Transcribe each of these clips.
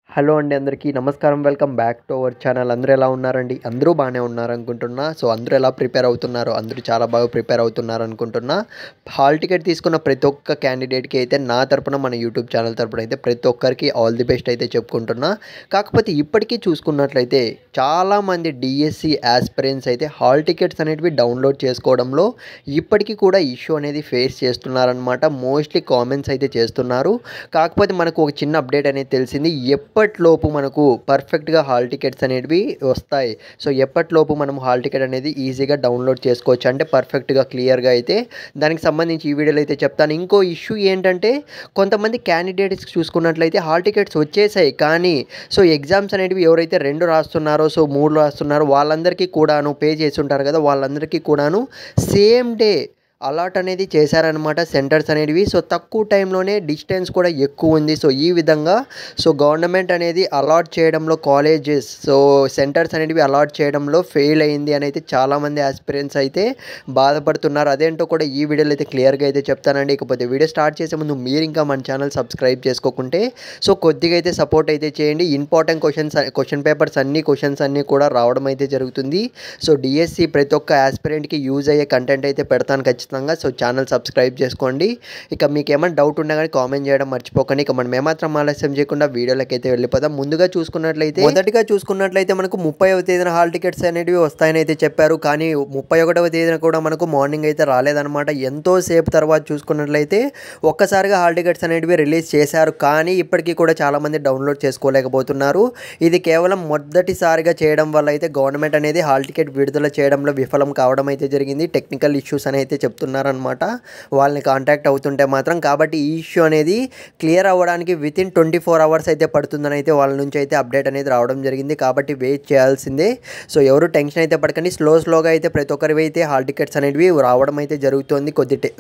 Hello అండి అందరికీ నమస్కారం. Welcome back to our channel. అందరూ ఎలా ఉన్నారండి? అందరూ బాగానే ఉన్నారనుకుంటున్నా. సో అందరూ ఎలా ప్రిపేర్ అవుతున్నారు? అందరూ చాలా బాగా ప్రిపేర్ అవుతున్నారనుకుంటున్నా. హాల్ టికెట్ తీసుకున్న ప్రతి ఒక్క క్యాండిడేట్‌కి అయితే నా తరపున మన యూట్యూబ్ ఛానల్ తరపున అయితే ప్రతి ఒక్కరికి ఆల్ ది బెస్ట్ అయితే చెప్పుకుంటున్నా. కాకపోతే ఇప్పటికీ చూసుకున్నట్లయితే చాలామంది డీఎస్సీ యాస్పిరెంట్స్ అయితే హాల్ టికెట్స్ అనేటివి డౌన్లోడ్ చేసుకోవడంలో ఇప్పటికీ కూడా ఇష్యూ అనేది ఫేస్ చేస్తున్నారనమాట. మోస్ట్లీ కామెంట్స్ అయితే చేస్తున్నారు. కాకపోతే మనకు ఒక చిన్న అప్డేట్ అనేది తెలిసింది. ఎప్పటిలోపు మనకు పర్ఫెక్ట్‌గా హాల్ టికెట్స్ అనేటివి వస్తాయి. సో ఎప్పటిలోపు మనం హాల్ టికెట్ అనేది ఈజీగా డౌన్లోడ్ చేసుకోవచ్చు. అంటే పర్ఫెక్ట్‌గా క్లియర్‌గా అయితే దానికి సంబంధించి ఈ వీడియోలో అయితే చెప్తాను. ఇంకో ఇష్యూ ఏంటంటే కొంతమంది క్యాండిడేట్స్ చూసుకున్నట్లయితే హాల్ టికెట్స్ వచ్చేసాయి. కానీ సో ఎగ్జామ్స్ అనేటివి ఎవరైతే 2 రాస్తున్నారో, సో 3 రాస్తున్నారో వాళ్ళందరికీ కూడాను పే చేసి ఉంటారు కదా! వాళ్ళందరికీ కూడాను సేమ్ డే అలాట్ అనేది చేశారనమాట సెంటర్స్ అనేటివి. సో తక్కువ టైంలోనే డిస్టెన్స్ కూడా ఎక్కువ ఉంది. సో ఈ విధంగా సో గవర్నమెంట్ అనేది అలాట్ చేయడంలో కాలేజెస్ సో సెంటర్స్ అనేటివి అలాట్ చేయడంలో ఫెయిల్ అయింది అని అయితే చాలామంది ఆస్పిరెంట్స్ అయితే బాధపడుతున్నారు. అదేంటో కూడా ఈ వీడియోలో అయితే క్లియర్గా అయితే చెప్తానండి. ఇకపోతే వీడియో స్టార్ట్ చేసే ముందు మీరు ఇంకా మన ఛానల్ సబ్స్క్రైబ్ చేసుకోకుంటే సో కొద్దిగా అయితే సపోర్ట్ అయితే చేయండి. ఇంపార్టెంట్ క్వశ్చన్ పేపర్స్ క్వశ్చన్స్ అన్నీ కూడా రావడం అయితే జరుగుతుంది. సో డిఎస్సి ప్రతి ఒక్క ఆస్పిరెంట్కి యూజ్ అయ్యే కంటెంట్ అయితే పెడతాను ఖచ్చితంగా. సో ఛానల్ సబ్స్క్రైబ్ చేసుకోండి. ఇక మీకు ఏమైనా డౌట్ ఉన్నా కానీ కామెంట్ చేయడం మర్చిపోకండి. ఇక మనం ఏమాత్రం ఆలస్యం చేయకుండా వీడియోలోకి అయితే వెళ్ళిపోదాం. మొదటిగా చూసుకున్నట్లయితే మనకు 30వ తేదీన హాల్ టికెట్స్ అనేటివి వస్తాయని అయితే చెప్పారు. కానీ 31వ తేదీన కూడా మనకు మార్నింగ్ అయితే రాలేదన్నమాట. ఎంతో సేపు తర్వాత చూసుకున్నట్లయితే ఒక్కసారిగా హాల్ టికెట్స్ అనేటివి రిలీజ్ చేశారు. కానీ ఇప్పటికీ కూడా చాలామంది డౌన్లోడ్ చేసుకోలేకపోతున్నారు. ఇది కేవలం మొదటిసారిగా చేయడం వల్ల అయితే గవర్నమెంట్ అనేది హాల్ టికెట్ విడుదల చేయడంలో విఫలం కావడం అయితే జరిగింది. టెక్నికల్ ఇష్యూస్ అని అయితే చెప్తున్నారనమాట వాళ్ళని కాంటాక్ట్ అవుతుంటే మాత్రం. కాబట్టి ఈ ఇష్యూ అనేది క్లియర్ అవ్వడానికి వితిన్ 24 అవర్స్ అయితే పడుతుందని అయితే వాళ్ళ నుంచి అయితే అప్డేట్ అనేది రావడం జరిగింది. కాబట్టి వెయిట్ చేయాల్సిందే. సో ఎవరు టెన్షన్ అయితే పడకండి. స్లోగా అయితే ప్రతి ఒక్కరివి అయితే హాల్ టికెట్స్ అనేటివి రావడం అయితే జరుగుతుంది.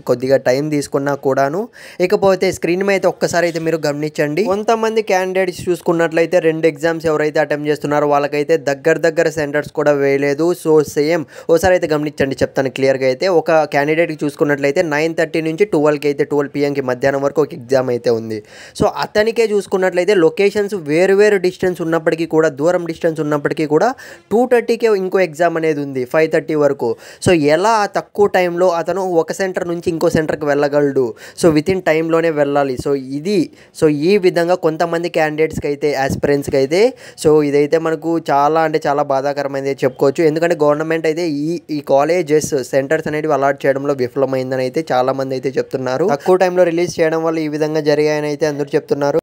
కొద్దిగా టైం తీసుకున్నా కూడాను. ఇకపోతే స్క్రీన్ మీద అయితే ఒక్కసారి అయితే మీరు గమనించండి. కొంతమంది క్యాండిడేట్స్ చూసుకున్నట్లయితే 2 ఎగ్జామ్స్ ఎవరైతే అటెంప్ట్ చేస్తున్నారో వాళ్ళకైతే దగ్గర సెంటర్స్ కూడా వేయలేదు. సో సేమ్ ఒకసారి అయితే గమనించండి, చెప్తాను క్లియర్గా అయితే. ఒక క్యాండిడేట్కి చూసుకున్నట్లయితే 9:30 నుంచి 12 PM మధ్యాహ్నం వరకు ఒక ఎగ్జామ్ అయితే ఉంది. సో అతనికే చూసుకున్నట్లయితే లొకేషన్స్ వేరు డిస్టెన్స్ ఉన్నప్పటికీ కూడా, దూరం డిస్టెన్స్ ఉన్నప్పటికీ కూడా 2:30కే ఇంకో ఎగ్జామ్ అనేది ఉంది 5:30 వరకు. సో ఎలా ఆ తక్కువ టైంలో అతను ఒక సెంటర్ నుంచి ఇంకో సెంటర్కి వెళ్ళగలడు? సో వితిన్ టైంలోనే వెళ్ళాలి. సో ఈ విధంగా కొంతమంది క్యాండిడేట్స్కి అయితే ఆస్పిరెంట్స్కి అయితే సో ఇదైతే మనకు చాలా అంటే చాలా బాధాకరమైనది చెప్పుకోవచ్చు. ఎందుకంటే గవర్నమెంట్ అయితే ఈ కాలేజెస్ సెంటర్స్ అనేవి అలాట్ చేయడంలో విఫలమైందని అయితే చాలామంది అయితే చెప్తున్నారు. తక్కువ టైంలో రిలీజ్ చేయడం వల్ల ఈ విధంగా జరిగాయని అయితే అందరూ చెప్తున్నారు.